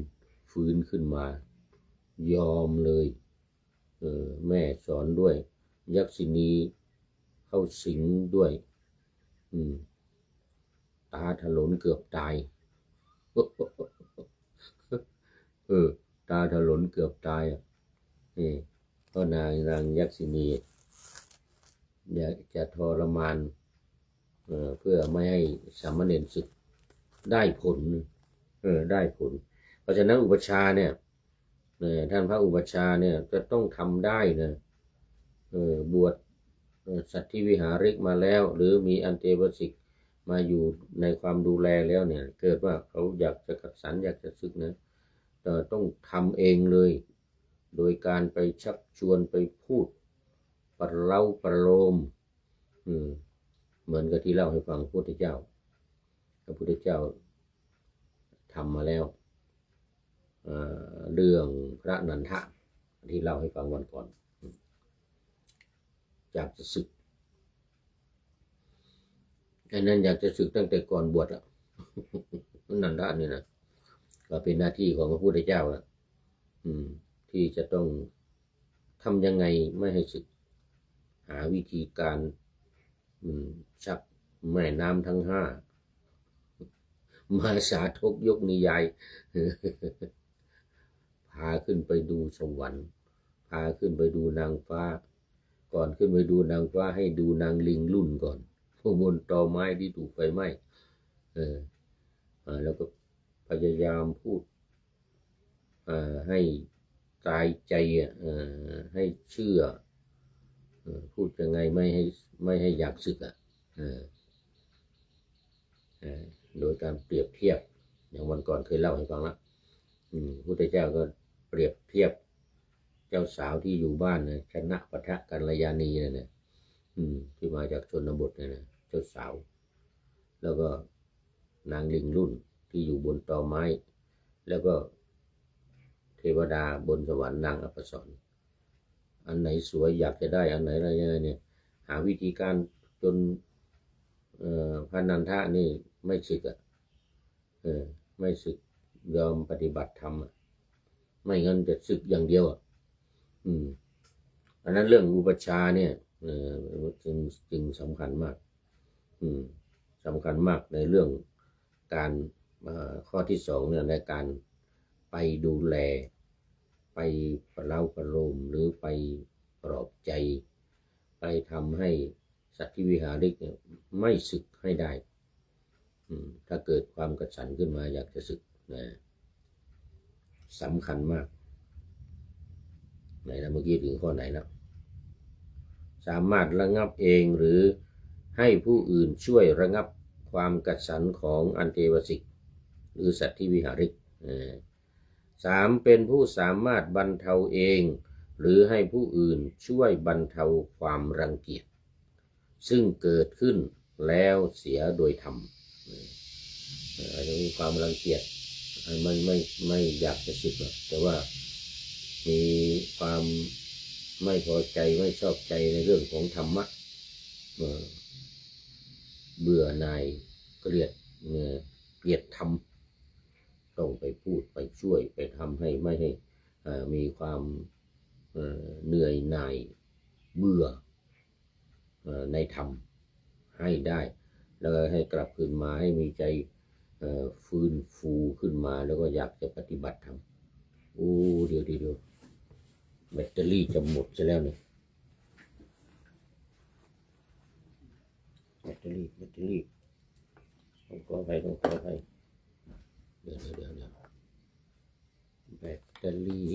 ฟื้นขึ้นมายอมเลยแม่สอนด้วยยักษินีเข้าสิงด้วยตาถลนเกือบตายตาถลนเกือบตายนี่เพราะนางยักษินีอยากจะทรมานเพื่อไม่ให้สามเณรศึกได้ผลได้ผลเพราะฉะนั้นอุปัชฌาย์เนี่ยท่านพระอุปัชฌาย์เนี่ยจะต้องทำได้นะบวชสัตถิวิหาริกมาแล้วหรือมีอันเตวสิกมาอยู่ในความดูแลแล้วเนี่ยเกิดว่าเขาอยากจะขัดสันอยากจะศึกนะต้องทำเองเลยโดยการไปชักชวนไปพูดประเล้าประโลมเหมือนกับที่เล่าให้ฟังพระพุทธเจ้าทำมาแล้วเรื่องพระนันทะที่เล่าให้ฟังวันก่อนอยากจะศึกอันนั้นอยากจะศึกตั้งแต่ก่อนบวชแล้วนันทะนี่นะก็เป็นหน้าที่ของพระพุทธเจ้าแล้วที่จะต้องทำยังไงไม่ให้ศึกหาวิธีการชักแม่น้ำทั้งห้ามาสาธกยกนิยายพาขึ้นไปดูสวรรค์พาขึ้นไปดูนางฟ้าก่อนขึ้นไปดูนางฟ้าให้ดูนางลิงลุ่นก่อนพวกบนตอไม้ที่ถูกไฟไหม้แล้วก็พยายามพูดให้ตายใจให้เชื่อพูดยังไงไม่ให้อยากศึกโดยการเปรียบเทียบอย่างวันก่อนเคยเล่าให้ฟังแล้วพุทธเจ้าก็เปรียบเทียบเจ้าสาวที่อยู่บ้านนะชนะปะทะกัลยาณีเนี่ยที่มาจากชนบทเนี่ยนะเจ้าสาวแล้วก็นางลิงรุ่นที่อยู่บนตอไม้แล้วก็เทวดาบนสวรรค์นางอัปสรอันไหนสวยอยากจะได้อันไหนอะไรเนี่ยหาวิธีการจนพระนันทะนี่ไม่ศึกไม่ศึกยอมปฏิบัติธรรมไม่งั้นจะศึกอย่างเดียวอันนั้นเรื่องอุปัชฌาย์เนี่ยจึงสำคัญมากสำคัญมากในเรื่องการข้อที่สองเนี่ยในการไปดูแลไปประเล้าประโลมหรือไปปลอบใจไปทำให้สัตถิวิหาริกเนี่ยไม่ศึกให้ได้ถ้าเกิดความกระสันขึ้นมาอยากจะศึกนะสำคัญมากไหนนะเมื่อกี้ถึงข้อไหนแล้วสามารถระงับเองหรือให้ผู้อื่นช่วยระงับความกระสันของอันเทวสิกหรือสัตถิวิหาริก3เป็นผู้สามารถบรรเทาเองหรือให้ผู้อื่นช่วยบรรเทาความรังเกียจซึ่งเกิดขึ้นแล้วเสียโดยธรรมอาจจะมีความรังเกียจไม่อยากจะศึกหรอกแต่ว่ามีความไม่พอใจไม่ชอบใจในเรื่องของธรรมะเบื่อหน่ายเกลียดธรรมต้องไปพูดไปช่วยไปทำให้ไม่ให้มีความเหนื่อยหน่ายเบื่อในธรรมให้ได้แล้วให้กลับคืนมาให้มีใจฟื้นฟูขึ้นมาแล้วก็อยากจะปฏิบัติธรรมเดี๋ยวแบตเตอรี่จะหมดซะแล้วเนี่ยแบตเตอรี่ต้องขออภัยเดี๋ ตอรี่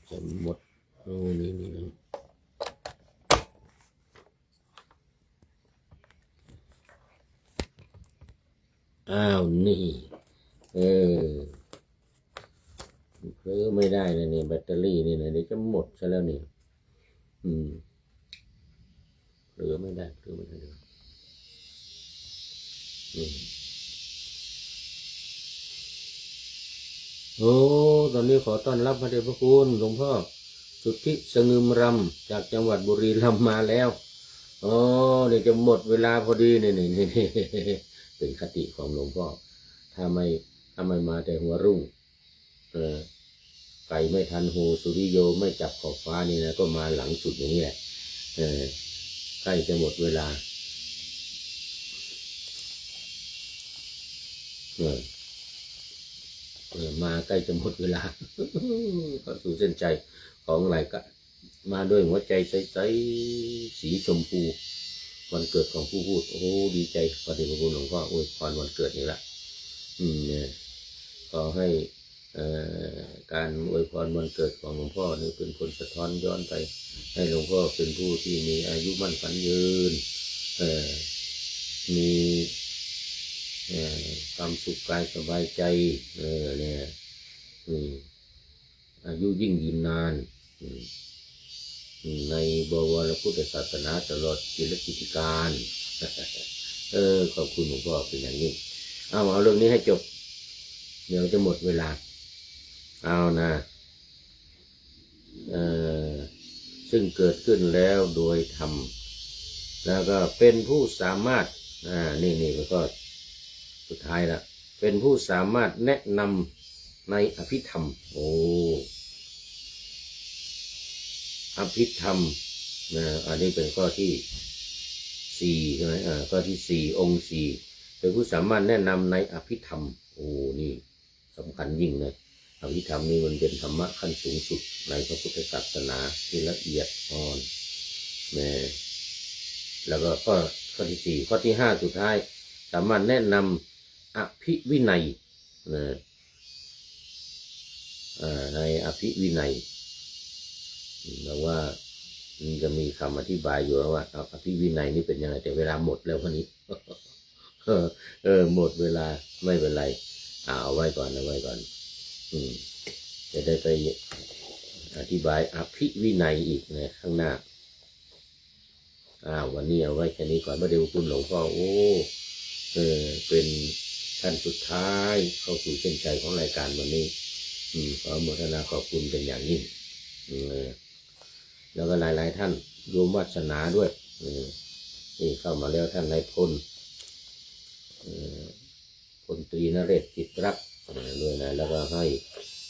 จะหมดโอ้นี่อ้าวนี่เออเผลอไม่ได้นะนี่แบตเตอรี่นี่นะเดี๋ยวจะหมดซะแล้วนี่เผลอไม่ได้เลยโอ้ตอนนี้ขอต้อนรับพระเดชพระคุณหลวงพ่อสุทธิสงึมรำจากจังหวัดบุรีรัมย์มาแล้วอ๋อเดี๋ยวจะหมดเวลาพอดีนี่เป็นคติของหลวงพ่อถ้าไม่มาแต่หัวรุ่งไก่ไม่ทันหูสุริโยไม่จับขอบฟ้านี่นะก็มาหลังสุดอย่างนี้แหละใกล้จะหมดเวลามาใกล้จะหมดเวลาเข้าสู่เส้นใจของหลายก็มาด้วยหัวใจใสๆสีชมพูวันเกิดของผู้พูดโอ้ดีใจพระเดชพระคุณหลวงพ่ออวยพรวันเกิดนี่ละเนี่ยขอให้การอวยพรวันเกิดของหลวงพ่อนี่เป็นผลสะท้อนย้อนไปให้หลวงพ่อเป็นผู้ที่มีอายุมั่นขวัญยืนมีความสุขกายสบายใจเนี่ยอายุยิ่งยืนนานในบวรพุทธศาสนาตลอดชีวิตกิจการขอบคุณหลวงพ่อเป็นอย่างนี้เอาเรื่องนี้ให้จบเดี๋ยวจะหมดเวลาเอานะซึ่งเกิดขึ้นแล้วโดยธรรมแล้วก็เป็นผู้สามารถนี่มันก็สุดท้ายละเป็นผู้สามารถแนะนำในอภิธรรมโอ้อภิธรรมอันนี้เป็นข้อที่4ใช่ไหมข้อที่4องค์4เป็นผู้สามารถแนะนำในอภิธรรมโอ้นี่สำคัญยิ่งเลยอภิธรรมนี่มันเป็นธรรมะขั้นสูงสุดในพระพุทธศาสนาที่ละเอียดอ่อนแล้วก็ข้อที่4ข้อที่5สุดท้ายสามารถแนะนำอภิวินัยในอภิวินัยแล้วว่ามันจะมีคำอธิบายอยู่ว่าอภิวินัยนี่เป็นยังไงแต่เวลาหมดแล้ววันนี้หมดเวลาไม่เป็นไรเอาไว้ก่อนจะได้ไปอธิบายอภิวินัยอีกในข้างหน้าวันนี้เอาไว้แค่นี้ก่อนพระเดชพระคุณหลวงพ่อโอ้เป็นท่านสุดท้ายเข้าสู่เส้นชัยของรายการวันนี้ขออนุโมทนาขอบคุณเป็นอย่างยิ่งแล้วก็หลายท่านรวมวาสนาด้วยนี่เข้ามาแล้วท่านนายพลตรีนเรศจิตรักด้วยนะแล้วก็ให้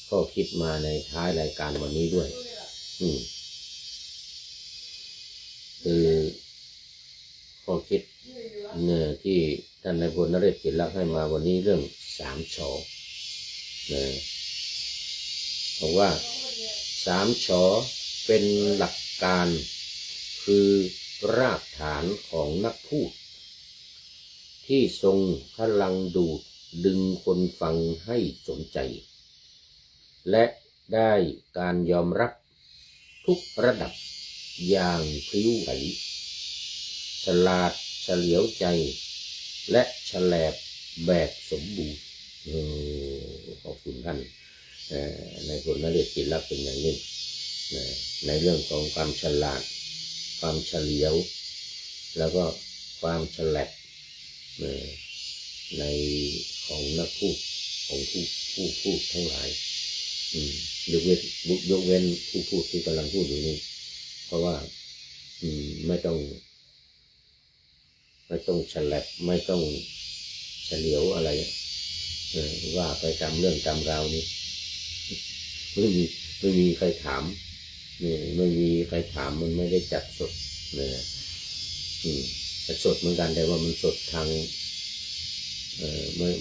ข้อคิดมาในท้ายรายการวันนี้ด้วยคือข้อคิดที่ท่านนายพลนเรศจิตรักให้มาวันนี้เรื่อง3 ช.บอกว่า3 ช.เป็นหลักการคือรากฐานของนักพูดที่ทรงพลังดูดดึงคนฟังให้สนใจและได้การยอมรับทุกระดับอย่างพลิ้วไหวฉลาดเฉลียวใจและแฉลบแบบสมบูรณ์ขอบคุณท่านในผลนเรศจิตรักเป็นอย่างยิ่งในเรื่องของความฉลาดความเฉลียวแล้วก็ความฉลาดในของนักพูดของผู้พูดทั้งหลายยกเว้นผู้พูดที่กำลังพูดอยู่นี้เพราะว่าไม่ต้องฉลาดไม่ต้องเฉลียวอะไรว่าไปตามเรื่องตามราวนี้ไม่มีใครถามไม่มีใครถามมันไม่ได้จัดสดแต่สดเหมือนกันแต่ว่ามันสดทาง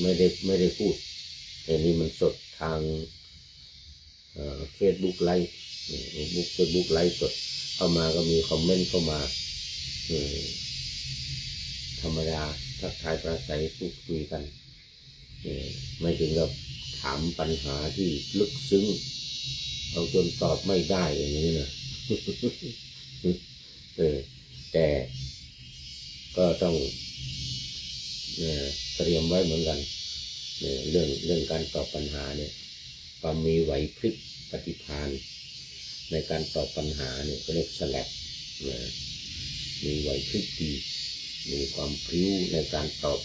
ไม่ได้พูดแต่นี่มันสดทางFacebook ไลฟ์Facebook ไลฟ์สดเข้ามาก็มีคอมเมนต์เข้ามาธรรมดาทักทายประสัยพูดคุยกันไม่ถึงกับถามปัญหาที่ลึกซึ้ง เอาจนตอบไม่ได้อย่างนี้นะ แต่ก็ต้องเตรียมไว้เหมือนกันเรื่องการตอบปัญหาเนี่ยความมีไหวพริบปฏิภาณในการตอบปัญหาเนี่ยก็เรียกฉลับมีไหวพริบดีมีความพริ้วในการตอบ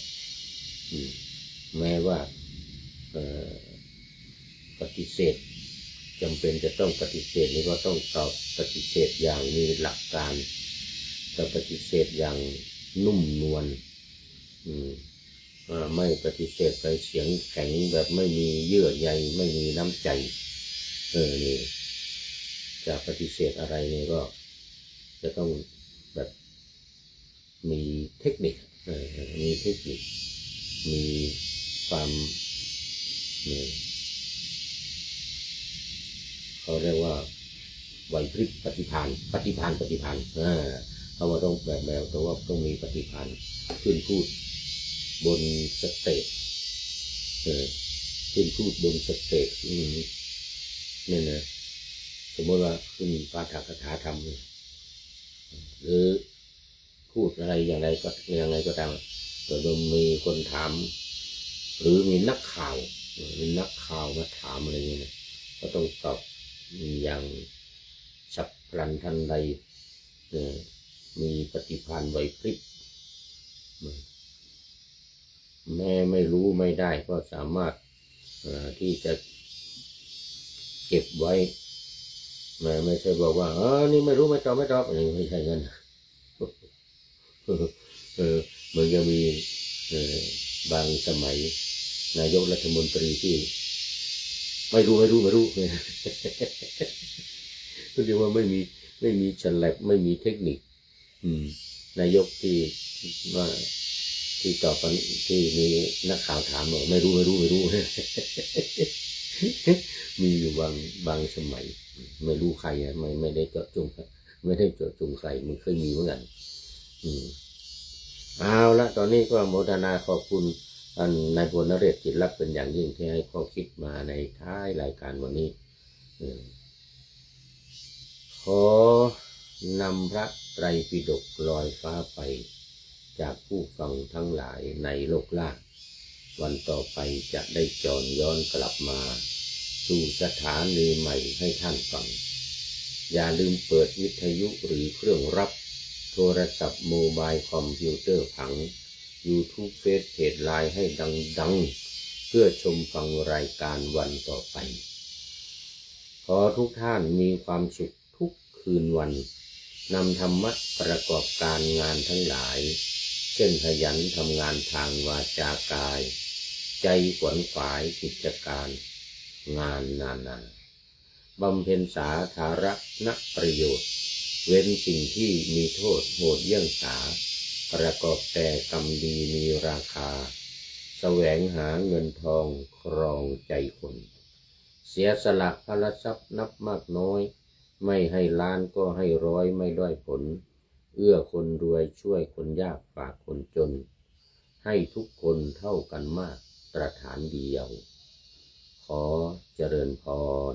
แม้ว่าปฏิเสธจำเป็นจะต้องปฏิเสธหรือว่าต้องตอบปฏิเสธอย่างมีหลักการแต่ปฏิเสธอย่างนุ่มนวลไม่ปฏิเสธไปเสียงแข็งแบบไม่มีเยื่อใยไม่มีน้ำใจนี่จะปฏิเสธอะไรนี่ก็จะต้องแบบมีเทคนิคมีความเขาเรียกว่าไหวพริบปฏิภาณเขาว่าต้องแบบแต่ว่าต้องมีปฏิภาณขึ้นพูดบนสเตจขึ้นพูดบนสเตจเนี่ยนะสมมติว่าขึ้นปาฐกถาธรรมหรือพูดอะไรอย่างไรก็ยังไงก็ตามแต่โดยมีคนถามหรือมีนักข่าวมาถามอะไรเงี้ยก็ต้องตอบอย่างฉับพลันทันใดมีปฏิภาณไหวพริบแม้ไม่รู้ไม่ได้ก็สามารถที่จะเก็บไว้ไม่ใช่บอกว่านี่ไม่รู้ไม่ตอบไม่ใช่เงินมันจะมีบางสมัยนายกรัฐมนตรีที่ไม่รู้ก็เรียกว่าไม่มีฉลับไม่มีเทคนิคนายกที่ตอบที่มีนักข่าวถามบอกไม่รู้ มีอยู่บางสมัยไม่รู้ใครไม่ได้เจาะจงใครมันเคยมีเหมือนกันเอาละตอนนี้ก็โมทนาขอบคุณท่านนายพลนเรศจิตรับเป็นอย่างยิ่งที่ให้ข้อคิดมาในท้ายรายการวันนี้ขอนำพระไตรปิฎกลอยฟ้าไปจากผู้ฟังทั้งหลายในโลกล่างวันต่อไปจะได้จรย้อนกลับมาสู่สถานีใหม่ให้ท่านฟังอย่าลืมเปิดวิทยุหรือเครื่องรับโทรศัพท์โมบายคอมพิวเตอร์ผัง YouTube เฟซเพจไลน์ให้ดังเพื่อชมฟังรายการวันต่อไปขอทุกท่านมีความสุขทุกคืนวันนำธรรมะประกอบการงานทั้งหลายเช่นขยันทำงานทางวาจากายใจขวนขวายกิจการงานนานาบำเพ็ญสาธารณประโยชน์เว้นสิ่งที่มีโทษโหดเยี่ยงสาประกอบแต่กรรมดีมีราคาแสวงหาเงินทองครองใจคนเสียสละพละทรัพย์นับมากน้อยไม่ให้ล้านก็ให้ร้อยไม่ด้อยผลเอื้อคนรวยช่วยคนยากฝากคนจนให้ทุกคนเท่ากันมากตรฐานเดียวขอเจริญพร